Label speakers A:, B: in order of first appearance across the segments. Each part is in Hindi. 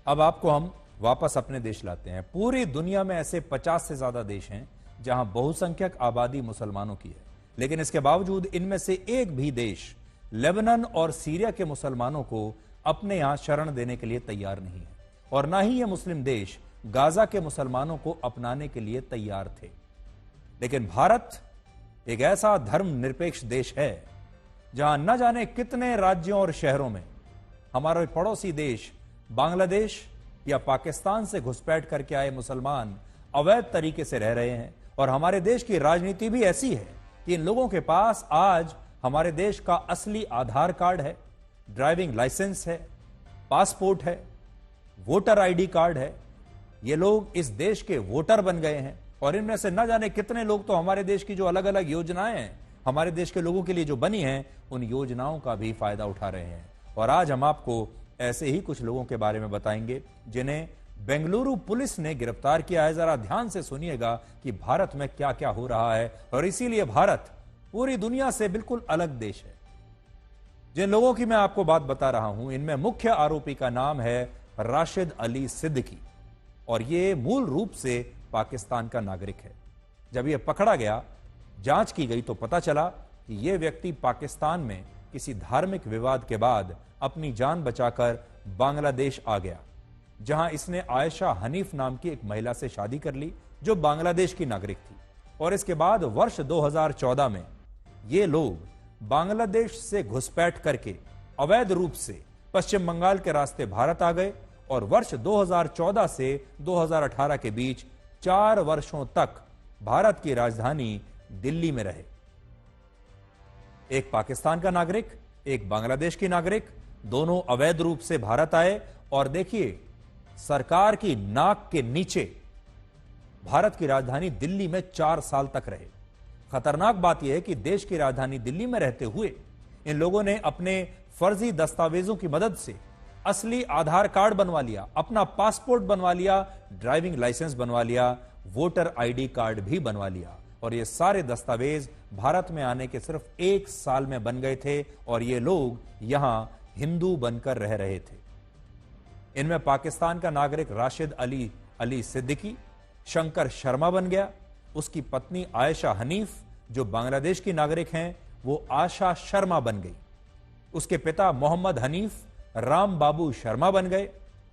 A: अब आपको हम वापस अपने देश लाते हैं। पूरी दुनिया में ऐसे 50 से ज्यादा देश हैं जहां बहुसंख्यक आबादी मुसलमानों की है, लेकिन इसके बावजूद इनमें से एक भी देश लेबनान और सीरिया के मुसलमानों को अपने यहां शरण देने के लिए तैयार नहीं है, और ना ही ये मुस्लिम देश गाजा के मुसलमानों को अपनाने के लिए तैयार थे। लेकिन भारत एक ऐसा धर्मनिरपेक्ष देश है जहां न जाने कितने राज्यों और शहरों में हमारे पड़ोसी देश बांग्लादेश या पाकिस्तान से घुसपैठ करके आए मुसलमान अवैध तरीके से रह रहे हैं। और हमारे देश की राजनीति भी ऐसी है कि इन लोगों के पास आज हमारे देश का असली आधार कार्ड है, ड्राइविंग लाइसेंस है, पासपोर्ट है, वोटर आईडी कार्ड है। ये लोग इस देश के वोटर बन गए हैं, और इनमें से न जाने कितने लोग तो हमारे देश की जो अलग अलग योजनाएं हैं हमारे देश के लोगों के लिए जो बनी हैं, उन योजनाओं का भी फायदा उठा रहे हैं। और आज हम आपको ऐसे ही कुछ लोगों के बारे में बताएंगे जिन्हें बेंगलुरु पुलिस ने गिरफ्तार किया है। जरा ध्यान से सुनिएगा कि भारत में क्या क्या हो रहा है, और इसीलिए भारत पूरी दुनिया से बिल्कुल अलग देश है। जिन लोगों की मैं आपको बात बता रहा हूं, इनमें मुख्य आरोपी का नाम है राशिद अली सिद्दीकी, और यह मूल रूप से पाकिस्तान का नागरिक है। जब यह पकड़ा गया, जांच की गई, तो पता चला कि यह व्यक्ति पाकिस्तान में किसी धार्मिक विवाद के बाद अपनी जान बचाकर बांग्लादेश आ गया, जहां इसने आयशा हनीफ नाम की एक महिला से शादी कर ली जो बांग्लादेश की नागरिक थी। और इसके बाद वर्ष 2014 में ये लोग बांग्लादेश से घुसपैठ करके अवैध रूप से पश्चिम बंगाल के रास्ते भारत आ गए, और वर्ष 2014 से 2018 के बीच 4 वर्षों तक भारत की राजधानी दिल्ली में रहे। एक पाकिस्तान का नागरिक, एक बांग्लादेश की नागरिक, दोनों अवैध रूप से भारत आए, और देखिए सरकार की नाक के नीचे भारत की राजधानी दिल्ली में 4 साल तक रहे। खतरनाक बात यह है कि देश की राजधानी दिल्ली में रहते हुए इन लोगों ने अपने फर्जी दस्तावेजों की मदद से असली आधार कार्ड बनवा लिया, अपना पासपोर्ट बनवा लिया, ड्राइविंग लाइसेंस बनवा लिया, वोटर आईडी कार्ड भी बनवा लिया। और ये सारे दस्तावेज भारत में आने के सिर्फ 1 साल में बन गए थे, और ये लोग यहां हिंदू बनकर रह रहे थे। इनमें पाकिस्तान का नागरिक राशिद अली सिद्दीकी शंकर शर्मा बन गया। उसकी पत्नी आयशा हनीफ जो बांग्लादेश की नागरिक हैं, वो आशा शर्मा बन गई। उसके पिता मोहम्मद हनीफ राम बाबू शर्मा बन गए।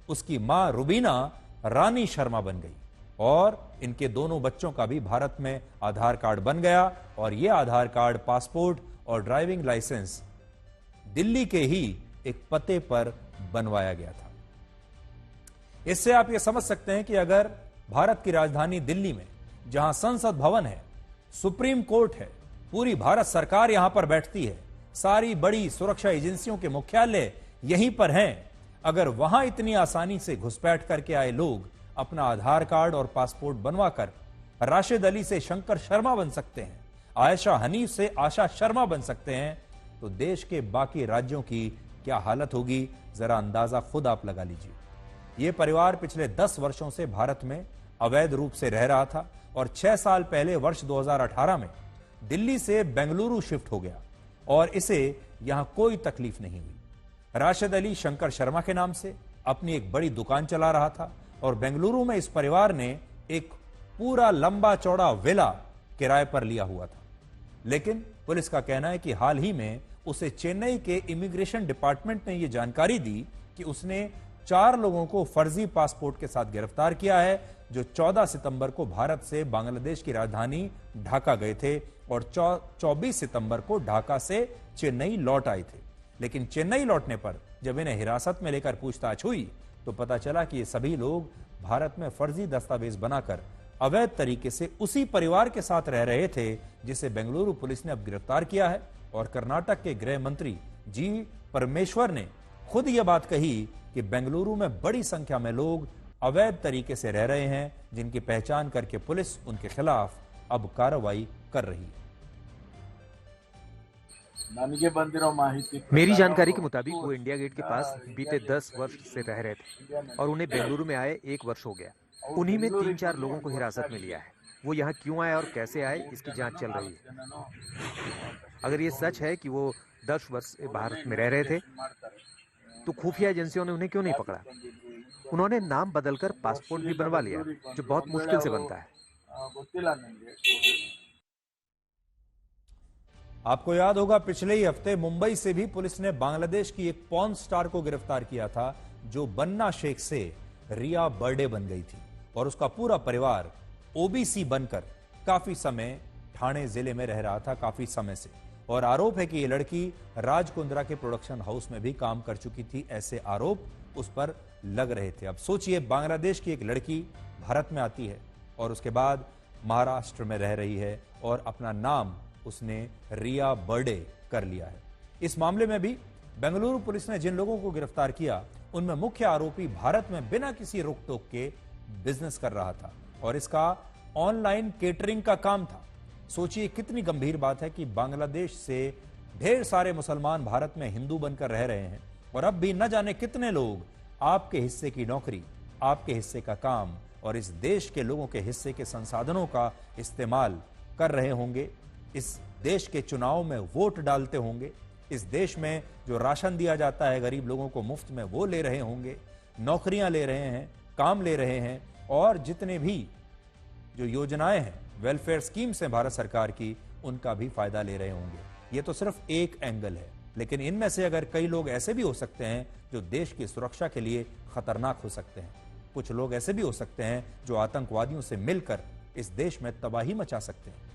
A: उसकी मां रुबीना रानी शर्मा बन गई, और इनके दोनों बच्चों का भी भारत में आधार कार्ड बन गया। और यह आधार कार्ड, पासपोर्ट और ड्राइविंग लाइसेंस दिल्ली के ही एक पते पर बनवाया गया था। इससे आप यह समझ सकते हैं कि अगर भारत की राजधानी दिल्ली में, जहां संसद भवन है, सुप्रीम कोर्ट है, पूरी भारत सरकार यहां पर बैठती है, सारी बड़ी सुरक्षा एजेंसियों के मुख्यालय यहीं पर हैं, अगर वहां इतनी आसानी से घुसपैठ करके आए लोग अपना आधार कार्ड और पासपोर्ट बनवाकर राशिद अली से शंकर शर्मा बन सकते हैं, आयशा हनीफ से आशा शर्मा बन सकते हैं, तो देश के बाकी राज्यों की क्या हालत होगी, जरा अंदाजा खुद आप लगा लीजिए। यह परिवार पिछले 10 वर्षों से भारत में अवैध रूप से रह रहा था, और 6 साल पहले वर्ष 2018 में दिल्ली से बेंगलुरु शिफ्ट हो गया, और इसे यहां कोई तकलीफ नहीं हुई। राशिद अली शंकर शर्मा के नाम से अपनी एक बड़ी दुकान चला रहा था, और बेंगलुरु में इस परिवार ने एक पूरा लंबा चौड़ा विला किराए पर लिया हुआ था। लेकिन पुलिस का कहना है कि हाल ही में उसे चेन्नई के इमिग्रेशन डिपार्टमेंट ने यह जानकारी दी कि उसने 4 लोगों को फर्जी पासपोर्ट के साथ गिरफ्तार किया है, जो 14 सितंबर को भारत से बांग्लादेश की राजधानी ढाका गए थे, और 24 सितंबर को ढाका से चेन्नई लौट आए थे। लेकिन चेन्नई लौटने पर जब इन्हें हिरासत में लेकर पूछताछ हुई, तो पता चला कि ये सभी लोग भारत में फर्जी दस्तावेज बनाकर अवैध तरीके से उसी परिवार के साथ रह रहे थे जिसे बेंगलुरु पुलिस ने अब गिरफ्तार किया है। और कर्नाटक के गृह मंत्री जी परमेश्वर ने खुद यह बात कही कि बेंगलुरु में बड़ी संख्या में लोग अवैध तरीके से रह रहे हैं, जिनकी पहचान करके पुलिस उनके खिलाफ अब कार्रवाई कर रही है।
B: मेरी जानकारी के मुताबिक वो इंडिया गेट के पास बीते 10 वर्ष से रह रहे थे, और उन्हें बेंगलुरु में आए 1 वर्ष हो गया। उन्हीं में 3-4 लोगों को हिरासत में लिया है। वो यहाँ क्यों आए और कैसे आए, इसकी जांच चल रही है। अगर ये सच है कि वो 10 वर्ष भारत में रह रहे थे, तो खुफिया एजेंसियों ने उन्हें क्यों नहीं पकड़ा? उन्होंने नाम बदलकर पासपोर्ट भी बनवा लिया, जो बहुत मुश्किल से बनता है।
A: आपको याद होगा पिछले ही हफ्ते मुंबई से भी पुलिस ने बांग्लादेश की एक पॉर्न स्टार को गिरफ्तार किया था, जो बन्ना शेख से रिया बर्डे बन गई थी और उसका पूरा परिवार ओबीसी बनकर काफी समय ठाणे जिले में रह रहा था, काफी समय से। और आरोप है कि यह लड़की राज कुंद्रा के प्रोडक्शन हाउस में भी काम कर चुकी थी, ऐसे आरोप उस पर लग रहे थे। अब सोचिए, बांग्लादेश की एक लड़की भारत में आती है और उसके बाद महाराष्ट्र में रह रही है और अपना नाम उसने रिया बर्डे कर लिया है। इस मामले में भी बेंगलुरु पुलिस ने जिन लोगों को गिरफ्तार किया, उनमें मुख्य आरोपी भारत में बिना किसी रोक टोक के बिजनेस कर रहा था और इसका ऑनलाइन केटरिंग का काम था। सोचिए कितनी गंभीर बात है कि बांग्लादेश से ढेर सारे मुसलमान भारत में हिंदू बनकर रह रहे हैं और अब भी न जाने कितने लोग आपके हिस्से की नौकरी, आपके हिस्से का काम और इस देश के लोगों के हिस्से के संसाधनों का इस्तेमाल कर रहे होंगे। इस देश के चुनाव में वोट डालते होंगे, इस देश में जो राशन दिया जाता है गरीब लोगों को मुफ्त में वो ले रहे होंगे, नौकरियां ले रहे हैं, काम ले रहे हैं और जितने भी जो योजनाएं हैं, वेलफेयर स्कीम्स हैं भारत सरकार की, उनका भी फायदा ले रहे होंगे। ये तो सिर्फ एक एंगल है, लेकिन इनमें से अगर कई लोग ऐसे भी हो सकते हैं जो देश की सुरक्षा के लिए खतरनाक हो सकते हैं। कुछ लोग ऐसे भी हो सकते हैं जो आतंकवादियों से मिलकर इस देश में तबाही मचा सकते हैं।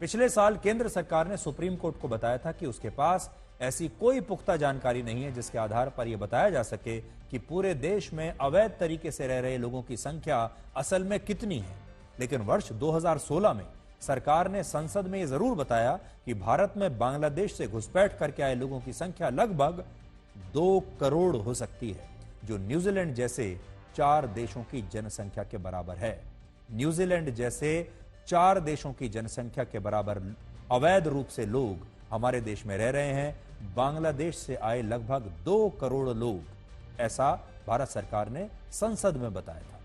A: पिछले साल केंद्र सरकार ने सुप्रीम कोर्ट को बताया था कि उसके पास ऐसी कोई पुख्ता जानकारी नहीं है जिसके आधार पर यह बताया जा सके कि पूरे देश में अवैध तरीके से रह रहे लोगों की संख्या असल में कितनी है। लेकिन वर्ष 2016 में सरकार ने संसद में यह जरूर बताया कि भारत में बांग्लादेश से घुसपैठ करके आए लोगों की संख्या लगभग 2 करोड़ हो सकती है, जो न्यूजीलैंड जैसे 4 देशों की जनसंख्या के बराबर है। न्यूजीलैंड जैसे 4 देशों की जनसंख्या के बराबर अवैध रूप से लोग हमारे देश में रह रहे हैं। बांग्लादेश से आए लगभग 2 करोड़ लोग, ऐसा भारत सरकार ने संसद में बताया था।